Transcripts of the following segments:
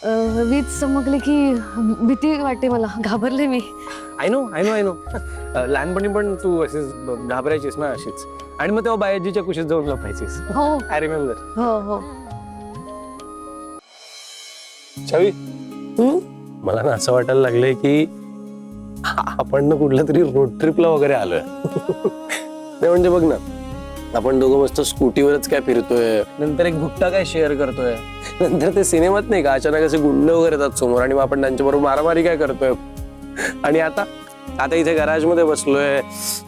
वीज चमकली की भीती वाटते मला, घाबरले मी. आय नो लहानपणी पण तू अशीच घाबरायचीस ना अशीच, आणि मग तेव्हा बायाजीच्या कुशीत जाऊन लपायचीस. हो आय रिमेंबर. हो हो. छवी, मला ना असं वाटायला लागलंय की आपण ना कुठल्या तरी रोड ट्रिपला वगैरे आलोय. नाही म्हणजे बघ ना, आपण दोघं मस्त स्कूटीवरच काय फिरतोय, नंतर एक भुट्टा काय शेअर करतोय, नंतर ते सिनेमात नाही का अचानक असे गुंड वगैरे येतात समोर आणि मग आपण त्यांच्याबरोबर मारामारी काय करतोय, आणि आता आता इथे गॅरेज मध्ये बसलोय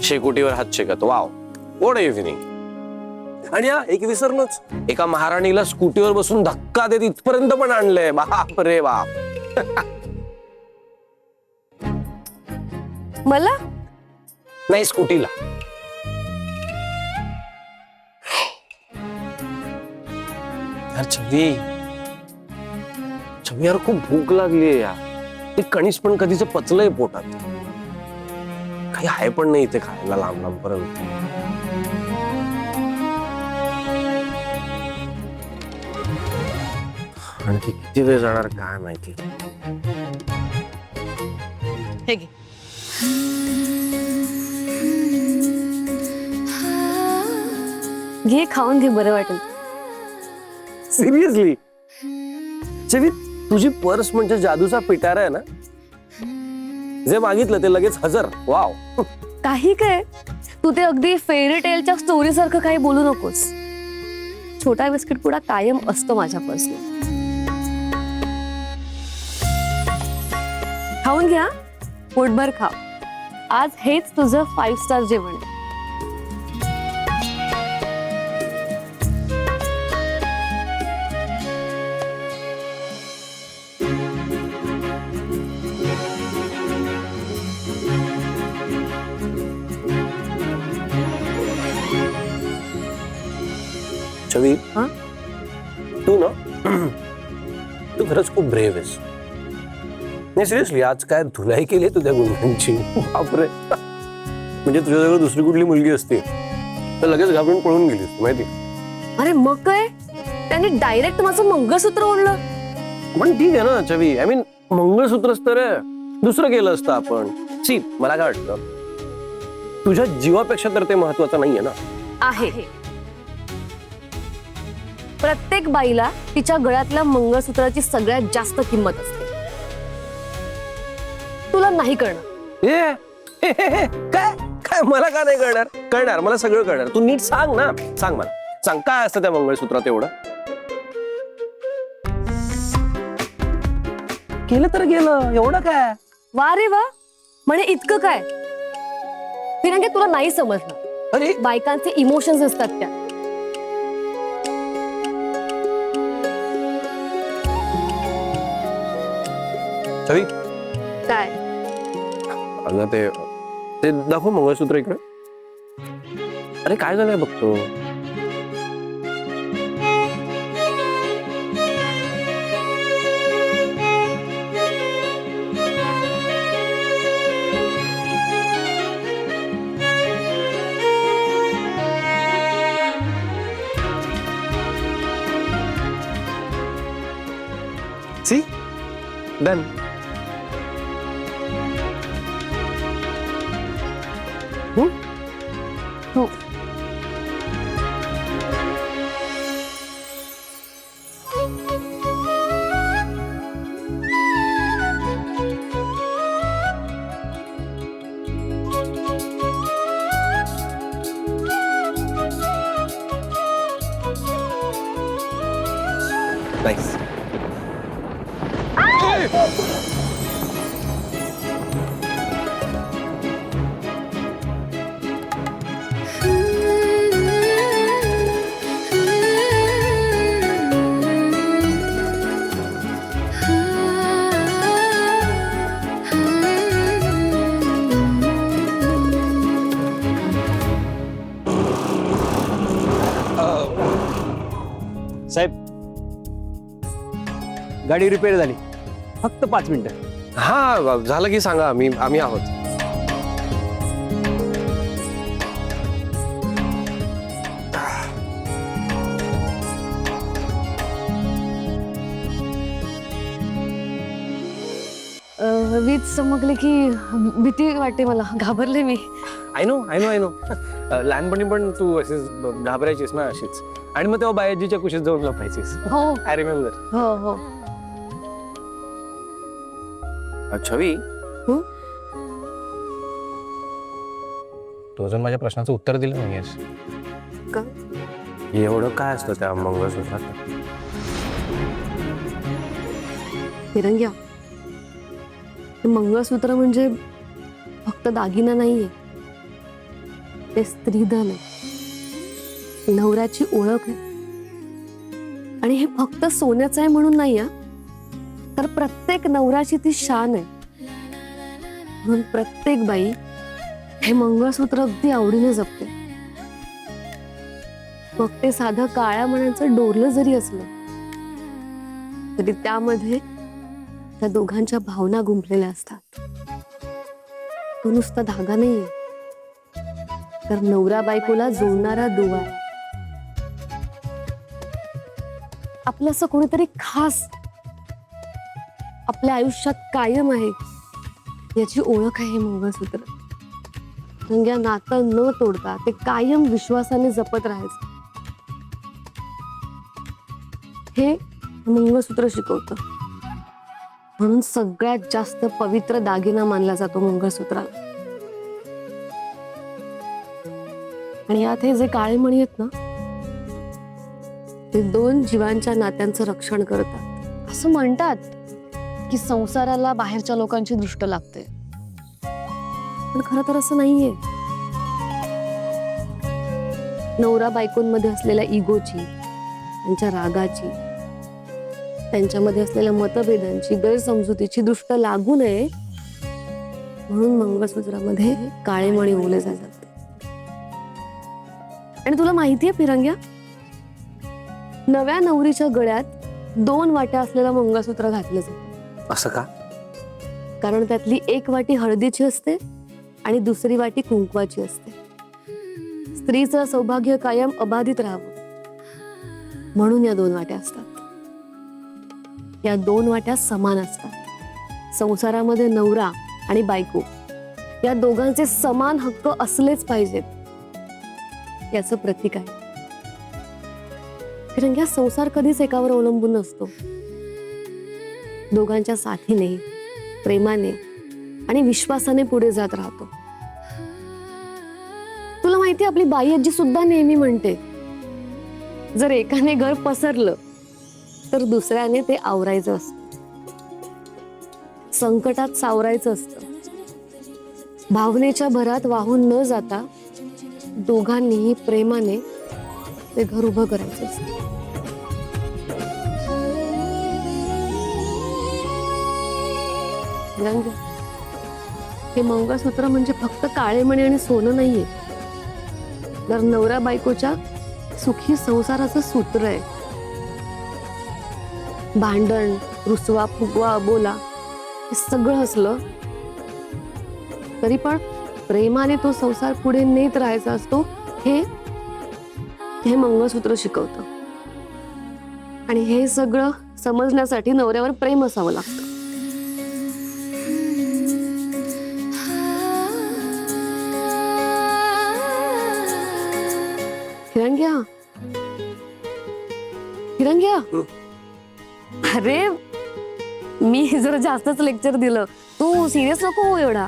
शेकोटीवर हात शेकत. Wow, what evening. आणि हा एक विसरलोच, एका महाराणीला स्कूटीवर बसून धक्का देत इथपर्यंत पण आणलंय. बाप रे बाप. मला नाही, स्कूटीला. यार छवी, छवी यार खूप भूक लागलीये यार. ते कणीस पण कधीच पचलंय पोटात. काही आहे पण नाही इथे खायला लांब लांब पर्यंत. आणखी किती वेळ जाणार काय माहिती. हे घे. घे, खाऊन घे, बरं वाटेल. सिरियसली छवी, तुझी पर्स म्हणजे जादूचा पिटारा आहे ना. जे मागितलं ते लगेच हजर. वाव. काही काय, तू ते अगदी फेरी टेलच्या स्टोरी सारखं काही बोलू नकोस. छोटा बिस्किट पुडा कायम असतो माझ्या पर्सला. खाऊन घ्या, पोटभर खा. आज हेच तुझं 5 स्टार जेवण आहे. छवी, हा? तू ना तू खरंच खूप ब्रेव आहेस. नाही सिरियसली, आज काय धुलाई केली तुझ्या गुन्ह्यांची. बापरे. म्हणजे तुझ्याजवळ दुसरी कुठली मुलगी असते तर लगेच घाबरून पळून गेलीस माहिती. अरे मग काय, त्याने डायरेक्ट माझं मंगळसूत्र ओढलं. पण ठीक आहे ना छवी, आय मीन मंगळसूत्रच तर आहे. दुसरं केलं असतं आपण. सी, मला काय वाटतं, तुझ्या जीवापेक्षा तर ते महत्वाचं नाहीये ना. आहे. प्रत्येक बाईला तिच्या गळ्यातल्या मंगळसूत्राची सगळ्यात जास्त किंमत असते. तुला नाही कळणार. काय काय मला का नाही कळणार? कळणार, मला सगळं कळणार. तू नीट सांग ना, सांग मला, सांग काय असतं त्या मंगळसूत्रात एवढं. केलं तर गेलं, एवढं काय. वा रे वा, म्हणे इतकं काय. फिरंगे, तुला नाही समजलं. अरे बायकांचे इमोशन्स असतात त्या. छवी, काय अगं ते दाखव मंगळसूत्र इकडे. अरे काय झालंय बघतो. See, done. हो. नाईस. साहेब, गाडी रिपेअर झाली, फक्त 5 मिनिटं. हा झालं की सांगा, आम्ही आहोत. वीज चमकली की भीती वाटते मला, घाबरले मी. आय नो लहानपणी पण तू अशीच घाबरायचीस ना अशीच, आणि मग तेव्हा बायाजीच्या कुशीत जाऊन लपायचीस. हो आय रिमेंबर. हो हो. छवी, हं? तू अजून माझ्या प्रश्नाचं उत्तर दिलं नाहीयेस. का? एवढं काय असतं त्या मंगळसूत्रात? फिरंग्या, हे मंगळसूत्र म्हणजे फक्त दागिना नाहीये, ते स्त्रीधन आहे, नवऱ्याची ओळख आहे. आणि हे फक्त सोन्याचं आहे म्हणून नाही आहे, तर प्रत्येक नवऱ्याची ती शान आहे. म्हणून प्रत्येक बाई हे मंगळसूत्र अगदी आवडीने जपते. मग ते साधं काळ्या मण्याचं डोरलं जरी असलं तरी त्यामध्ये त्या दोघांच्या भावना गुंफलेल्या असतात. तो नुसता धागा नाहीये, तर नवरा बायकोला जोडणारा दुवा आहे. आपलं असं कोणीतरी खास आपल्या आयुष्यात कायम आहे, याची ओळख आहे हे मंगळसूत्र. या नातं न तोडता ते कायम विश्वासाने जपत राहायचं, हे मंगळसूत्र शिकवतं. म्हणून सगळ्यात जास्त पवित्र दागिना मानला जातो मंगळसूत्राला. आणि यात हे जे काळे मणी आहेत ना, ते दोन जीवांच्या नात्यांचं रक्षण करतात. असं म्हणतात की संसाराला बाहेरच्या लोकांची दृष्ट लागते, पण खरं तर असं नाहीये. नवरा बायकोंमध्ये असलेल्या इगोची, त्यांच्या रागाची, त्यांच्यामध्ये असलेल्या मतभेदांची, गैरसमजुतीची दृष्ट लागू नये म्हणून मंगळसूत्रामध्ये काळे मणी ओवले जातात. आणि तुला माहितीये फिरंग्या, नव्या नवरीच्या गळ्यात 2 वाट्या असलेलं मंगळसूत्र घातलं जातं. असं का? कारण त्यातली एक वाटी हळदीची असते आणि दुसरी वाटी कुंकवाची असते. स्त्रीचं सौभाग्य कायम अबाधित राहावं म्हणून या 2 वाट्या असतात. या 2 वाट्या समान असतात. संसारामध्ये नवरा आणि बायको या दोघांचे समान हक्क असलेच पाहिजेत, याचं प्रतीक आहे. फिरंग्या, संसार कधीच एकावर अवलंबून नसतो. दोघांच्या साथीने, प्रेमाने आणि विश्वासाने पुढे जात राहतो. तुला माहिती, आपली बाई आजी सुद्धा नेहमी म्हणते, जर एकाने घर पसरलं तर दुसऱ्याने ते आवरायचं असतं, संकटात सावरायचं असतं. भावनेच्या भरात वाहून न जाता दोघांनीही प्रेमाने ते घर उभं करायचं असतं. हे मंगळसूत्र म्हणजे फक्त काळे मणी आणि सोनं नाहीये, तर नवरा बायकोच्या सुखी संसाराचं सूत्र आहे. भांडण, रुसवा, फुगवा, बोला हे सगळं असलं तरी पण प्रेमाने तो संसार पुढे नेत राहायचा असतो, हे मंगळसूत्र शिकवतं. आणि हे सगळं समजण्यासाठी नवऱ्यावर प्रेम असावं लागतं. फिरंग्या, फिरंग्या, अरे मी जरा जास्तच लेक्चर दिलं, तू सिरियस नको हो एवढा.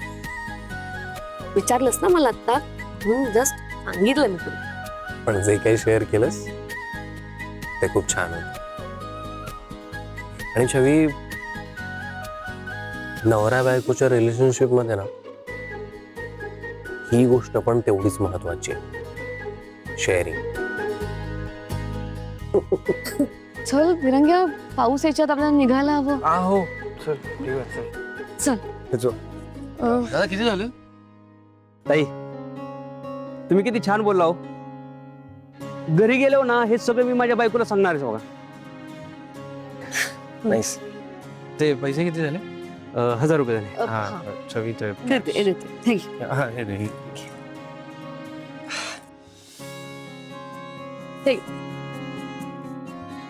विचारलंस ना मला आता, जस्ट सांगितलं मी तुला. पण जे काही शेअर केलंस ते खूप छान होतं. आणि छवी, नवरा बायकोच्या रिलेशनशिप मध्ये ना ही गोष्ट पण तेवढीच महत्वाची आहे, शेअरिंग. चल फिरंग्या, पाऊस याच्यात आपल्याला निघायला हवं. हो चल, चल. दादा किती झालं? ताई, तुम्ही किती छान बोलला हो. घरी गेलो ना, हे सगळं मी माझ्या बायकोला सांगणार आहे बघा. नाईस. ते पैसे किती झाले? 1000 रुपये झाले. हा, छवी ते थँक्यू. हा, हे घे.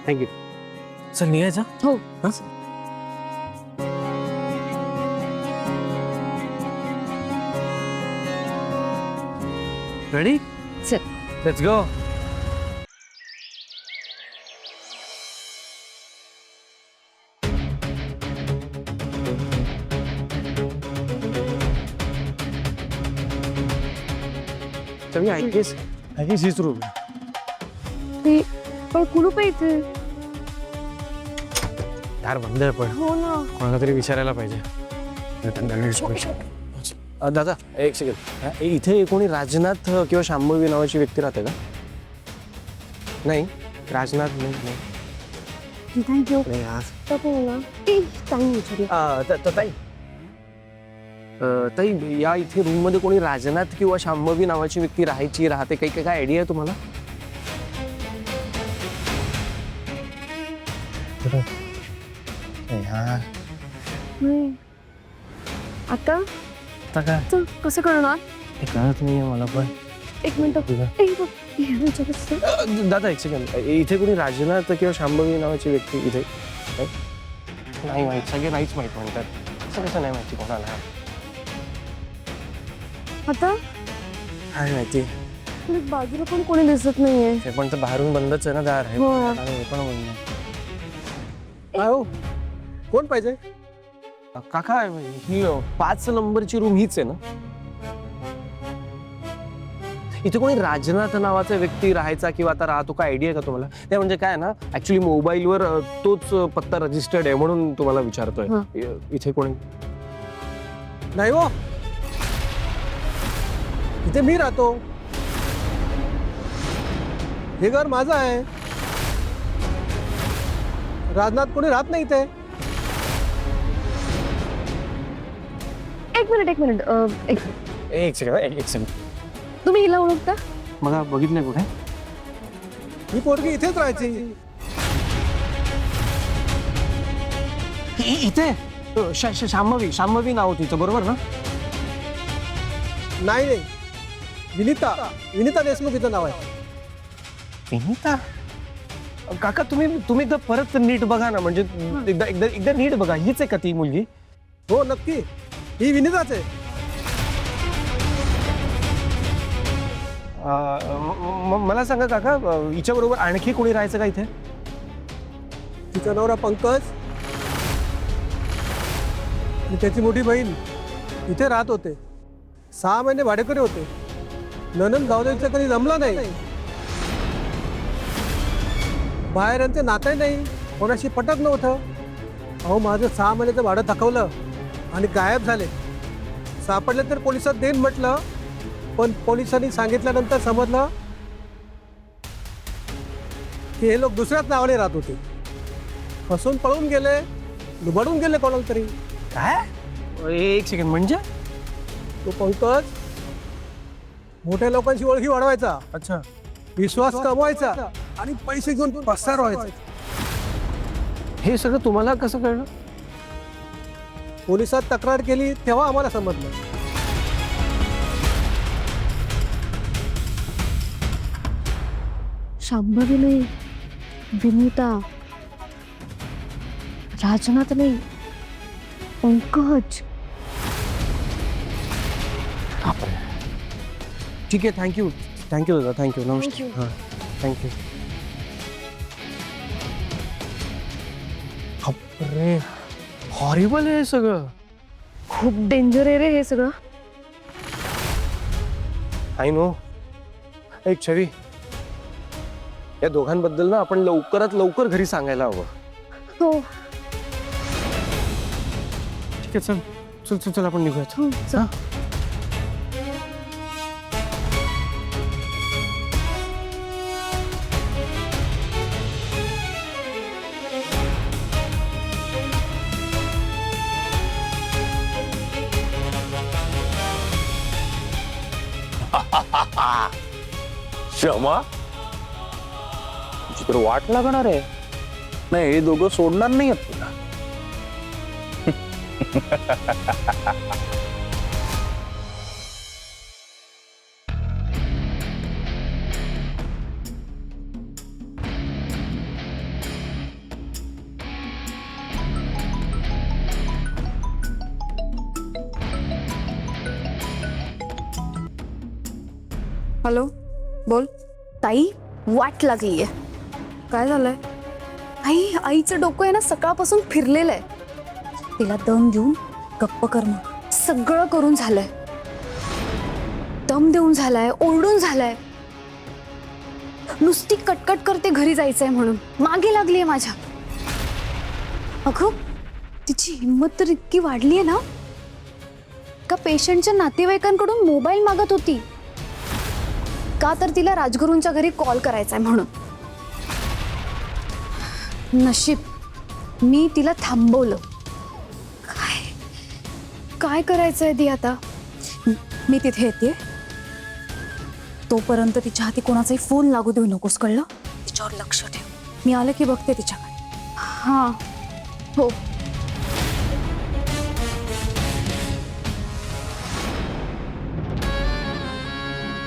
थँक्यू. चल निघायचा. हो. हा? रेडी चल. Let's go. चवी ऐकेस हीच रूम ते पण कुलूप आहे इथे. दार बंद आहे पण हो ना. कोणाला तरी विचारायला पाहिजे. दादा एक सेकंड, इथे कोणी राजनाथ किंवा शांभवी नावाची व्यक्ती राहते का? नाही, राजनाथ नाही. थँक्यू. नाही, आज ताई ताई या इथे रूम मध्ये कोणी राजनाथ किंवा शांभवी नावाची व्यक्ती राहते काही काय आयडिया आहे तुम्हाला? नाही. आता आता काय चल, कसं करणार? ते कळत नाहीये मला पण. एक मिनिट. दादा एक सेकंड, इथे कोणी राजनाथ किंवा शांभवी नावाची व्यक्ती इथे नाही माहित. सगळे नाहीच माहित म्हणतात. असं कसं नाही माहिती कोणाला? आता काय माहिती. बाजूला पण कोणी दिसत नाहीये. हे पण तर बाहेरून बंदच आहे ना दार. हे हो. हे पण बंद आहे. हो कोण पाहिजे? काका ही 5 नंबरची रूम हीच आहे ना? इथे कोणी राजनाथ नावाचा व्यक्ती राहायचा किंवा आता राहतो काय आयडिया आहे का तुम्हाला? ते म्हणजे काय ना, ऍक्च्युली मोबाईलवर तोच पत्ता रजिस्टर्ड आहे म्हणून तुम्हाला विचारतोय. हा. इथे कोणी नाही हो, इथे मी राहतो. हे घर माझं आहे. राजनाथ कोणी राहत नाही इथे. एक मिनिट. एक सेकंड तुम्ही हिला ओळखता? मग बघितलंय कुठे? ही पोरगी इथेच राहायची. इथे शांभवी नाव होतं तिचं, बरोबर ना? नाही, विनिता देशमुख इथं नाव आहे. विनिता? काका तुम्ही तर परत नीट बघा ना, म्हणजे एकदा नीट बघा. हीच आहे का ती मुलगी? हो नक्की, ही विनिताच आहे. मला सांगा काका, हिच्या बरोबर आणखी कोणी राहायचं का इथे? तिचा नवरा पंकज आणि त्याची मोठी बहीण इथे राहत होते. 6 महिने भाडेकरी होते. ननंद गावदेवीचं कधी जमलं नाही. बाहेर यांचे नाते नाही, कोणाशी पटत नव्हतं. अहो माझं 6 महिन्याचं भाडं थकवलं आणि गायब झाले. सापडले तर पोलिसात देईन म्हटलं, पण पोलिसांनी सांगितल्यानंतर समजलं की हे लोक दुसऱ्याच नावाने राहत होते. फसून पळून गेले, लुबाडून गेले कोणाला तरी. काय? एक सेकंड, म्हणजे तो पंकज मोठ्या लोकांची ओळखी वाढवायचा, अच्छा, विश्वास कमवायचा आणि पैसे घेऊन पसार व्हायचा. हे सगळं तुम्हाला कसं कळलं? पोलिसात तक्रार केली तेव्हा आम्हाला समजलं. शांभवी नाही, विनिता, राजनाथ नाही, पंकज. ठीक आहे, थँक्यू दादा, थँक्यू. नमस्कार. हां, थँक्यू. अरे हॉरिबल आहे सगळं. खूप डेंजर आहे रे हे सगळं. I know. एक छवी, या दोघांबद्दल ना आपण लवकरात लवकर घरी सांगायला हवं. हो. ठीक आहे, चल आपण निघूयात. चल. क्षमा, तुझी तर वाट लागणार आहे. नाही, हे दोघं सोडणार नाही आहेत तुला. हॅलो बोल. ताई वाट लागलीये. काय झालंय? आईचं डोकं आहे ना सकाळपासून फिरलेलं आहे. तिला दम देऊन गप्प कर मग. सगळं करून झालंय. दम देऊन झालाय, ओरडून झालाय. नुसती कटकट करते घरी जायचंय म्हणून. मागे लागलीये माझ्या. अगं तिची हिंमत तर इतकी वाढलीये ना का पेशंटच्या नातेवाईकांकडून मोबाईल मागत होती. का तर तिला राजगुरूंच्या घरी कॉल करायचाय म्हणून. नशीब मी तिला थांबवलं. काय काय करायचंय ती आता? मी तिथे येते. तोपर्यंत तिच्या हाती कोणाचाही फोन लागू देऊ नकोस, कळलं? तिच्यावर लक्ष ठेव. मी आले की बघते तिच्याकडे. हां हो.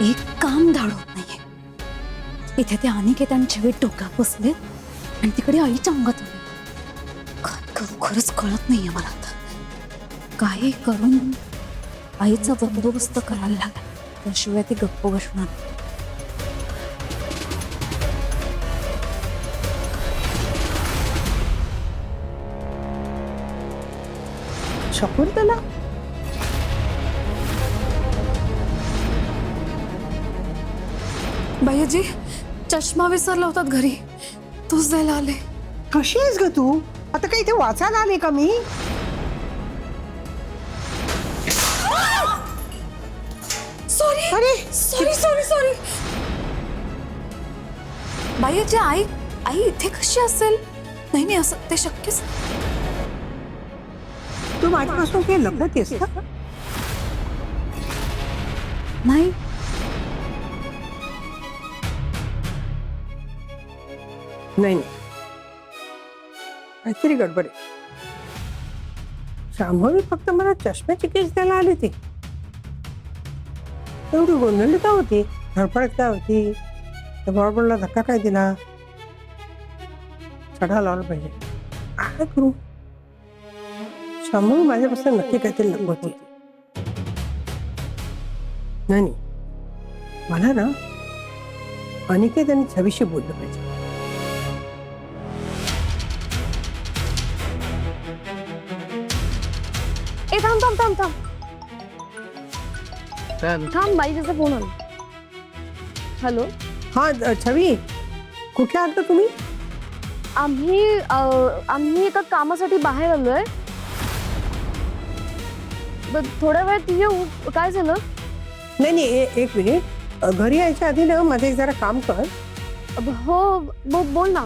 एक काम धाड होत नाहीये. इथे ते अनिकेतांच्या वेळी डोक्यात बसले आणि तिकडे आईच्या अंगात आले. काय करू खरंच कळत नाहीये मला आता. काही करून आईचा बंदोबस्त करायला लागला, त्याशिवाय ती गप्प बसणार. शकुंतला, भैयाजी चष्मा विसरला होतात घरी, तोच द्यायला आले. कशी आहेस ग तू? आता काही इथे वाचायला आले का मी? सॉरी अरे सॉरी सॉरी सॉरी. भैयाजी आई आई इथे कशी असेल? नाही नाही असं ते शक्यच तू माझ्यापासून काही लपतेस का? नाही. नाही नाही, काहीतरी गडबड आहे. शांभवी फक्त मला चष्म्याची केस द्यायला आली ती. एवढी गोंधळली का होती? धडपडत का होती? त्या बॉर्बरला धक्का काय दिला? चढा लावला पाहिजे. काय करू? शांभवी माझ्यापासून नक्की काहीतरी लपवत होती. नाही नाही, मला ना अनिकेत आणि छवीशी बोललं पाहिजे. ए थांब थांब थांब थांब थांब, बाईचा फोन आला. हॅलो. हा छवी, कुठल्या आहात तुम्ही? आम्ही एका कामासाठी बाहेर आलोय. थोड्या वेळात येऊ. काय झालं? नाही नाही, एक मिनिट. घरी यायच्या आधी ना माझं एक जरा काम कर. हो बोल ना.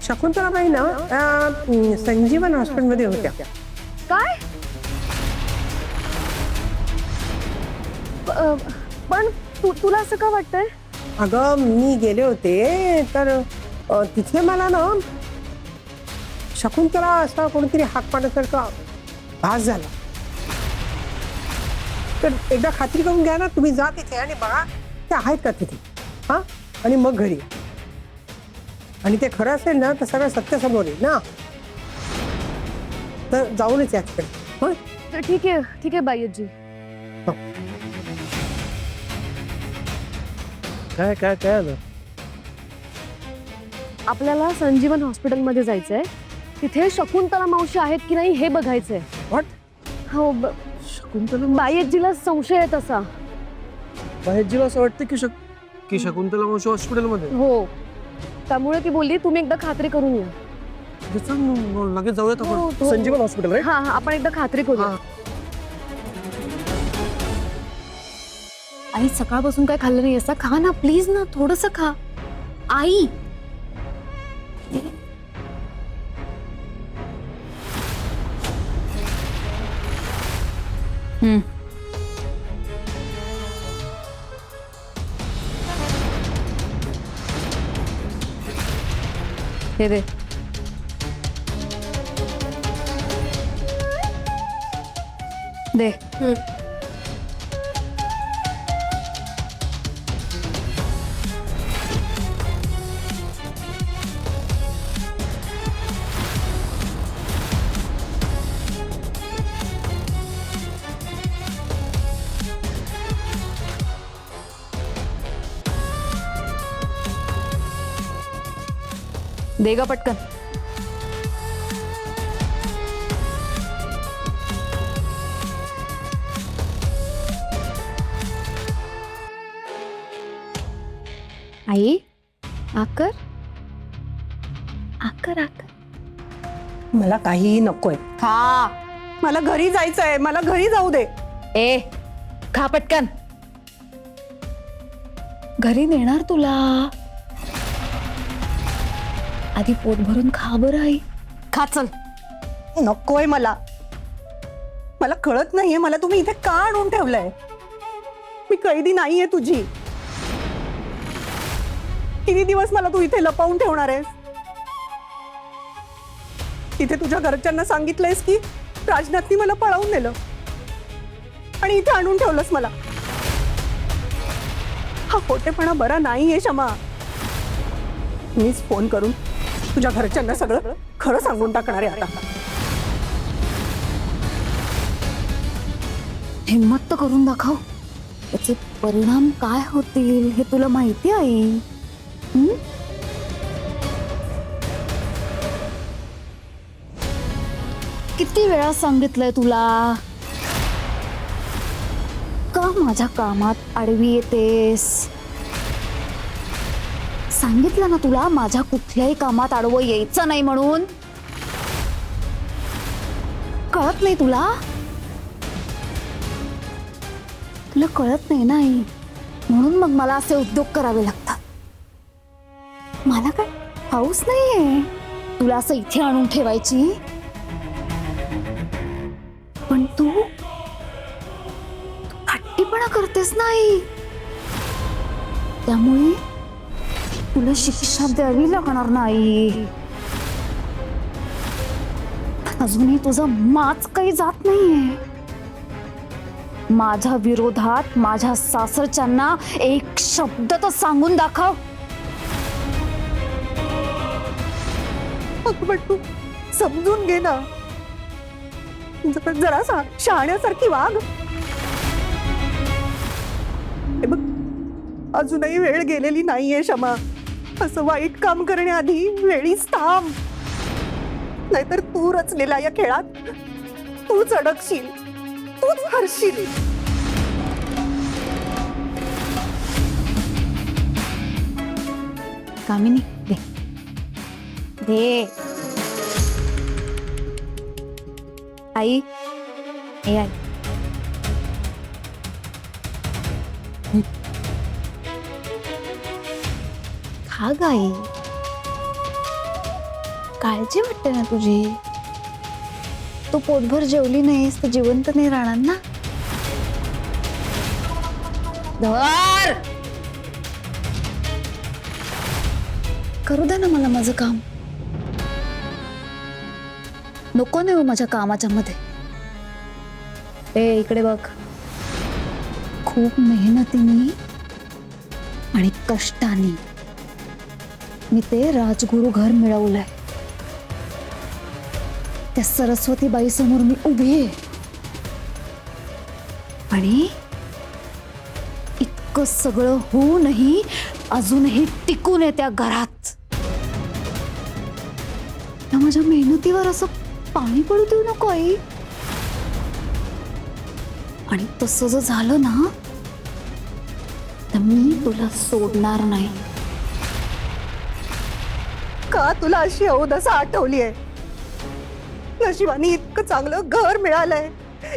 शकुंतलाबाई ना संजीवन हॉस्पिटलमध्ये होत्या. काय? पण तुला असं का वाटतंय? अगं मी गेले होते तर तिथे मला ना शकुंतला असा कोणीतरी हाक पाण्यासारखा भास झाला. तर एकदा खात्री करून घ्या ना, तुम्ही जा तिथे आणि बघा ते आहेत का तिथे. हा, आणि मग घरी. आणि ते खरं असेल ना तर सगळं सत्य समोर येईल ना, तर जाऊनच या तिकडे. होय, ठीक आहे बाईजी. काय काय काय आलं? आपल्याला संजीवन हॉस्पिटलमध्ये जायचंय. तिथे शकुंतला मावशी आहेत की नाही हे बघायचंय. व्हॉट? हो शकुंतला बाईजीला संशय आहे तसा. बाहेरजीला असं वाटतं की शकुंतला मावशी हॉस्पिटलमध्ये. हो, त्यामुळे ती बोलली तुम्ही एकदा खात्री करून या. लगेच जाऊयात हो, आपण. हो. संजीवन हॉस्पिटल राईट? हा आपण एकदा खात्री करू. आई सकाळपासून काय खाल्लं नाही असं. खा ना प्लीज ना, थोडस खा. आई हे दे. दे. दे ग पटकन. आई आकर आकर आकर मला काहीही नकोय. खा. मला घरी जायचंय, मला घरी जाऊ दे. ए खा पटकन. घरी नेणार तुला. आधी पोट भरून खा बरं आई. खा चल. नकोय मला. मला कळत नाहीये मला तुम्ही इथे का आणून ठेवलंय. मी कैदी नाहीये तुझी. किती दिवस मला तू इथे लपवून ठेवणार आहेस. इथे तुझ्या घरच्यांना सांगितलंयस की राजनाथनी मला पळवून नेलं आणि इथे आणून ठेवलंस मला. हा खोटेपणा बरा नाहीये क्षमा. मीच फोन करून तुझ्या घरच्यांना सगळं खरं सांगून टाकणार आहे आता. हिम्मत तर करून दाखव. त्याचे परिणाम काय होतील हे तुला माहिती आहे. किती वेळा सांगितलंय तुला का माझ्या कामात आडवी येतेस. सांगितलं ना तुला माझ्या कुठल्याही कामात आडवं यायचं नाही म्हणून. कळत नाही तुला. तुला कळत नाही ना आई. म्हणून मग मला असे उद्योग करावे लागतात. मला काय हौस नाहीये तुला असं इथे आणून ठेवायची. पण तू हट्टीपणा करतेस नाही. त्यामुळे तुला शिक्षा द्यावी लागणार नाही. अजूनही तुझं माच काही जात नाहीये. माझ्या विरोधात माझ्या सासरच्यांना एक शब्द तर सांगून दाखव. पण तू समजून घे ना. जरा शहाण्यासारखी वाग. हे बघ अजूनही वेळ गेलेली नाहीये क्षमा. असं वाईट काम करण्याआधी वेळीच थांब. नाहीतर तू रचलेल्या या खेळात तूच अडकशील, तूच हरशील. कामिनी दे दे. आई ए आई खा गाई. काळजी वाटते ना तुझी. तू पोटभर जेवली नाहीस तर जिवंत नाही राहणार ना. धर. करू दे ना मला माझं काम. नको नाही हो माझ्या कामाच्या मध्ये. ए इकडे बघ. खूप मेहनतीने आणि कष्टाने मी ते राजगुरू घर मिळवलंय. त्या सरस्वती बाई समोर मी उभी आहे. आणि इतकं सगळं होऊनही अजूनही टिकून आहे त्या घरात. त्या माझ्या मेहनतीवर असं पाणी पडू देऊ नको आई. आणि तसं जर झालं ना तर मी तुला सोडणार नाही. का तुला अशी अवदसा आठवली आहे. नशिबाने इतकं चांगलं घर मिळालंय,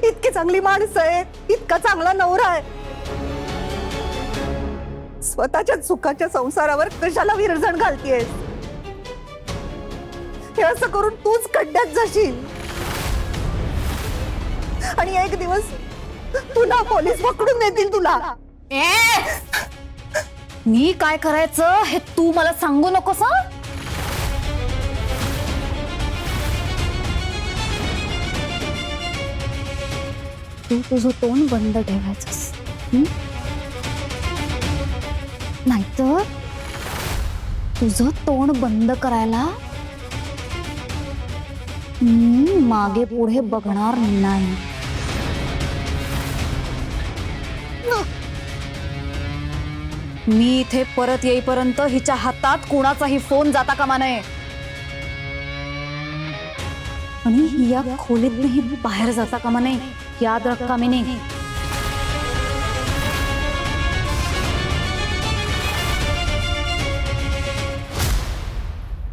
इतकी चांगली माणसं आहेत, इतका चांगला नवरा आहे. स्वतःच्या सुखाच्या संसारावर कशाला विरजण घालतीयस. हे असं करून तूच खड्ड्यात जाशील. आणि एक दिवस तुला पोलीस पकडून देतील तुला. मी काय करायचं हे तू मला सांगू नकोस. तू तुझं तोंड बंद ठेवायचंस. नाहीतर तुझं तोंड बंद करायला मी मागे पुढे बघणार नाही. मी इथे परत येईपर्यंत हिच्या हातात कोणाचाही फोन जाता कामा नये. आणि या खोलीतही बाहेर जाता कामा नये, याद रख कामिनी.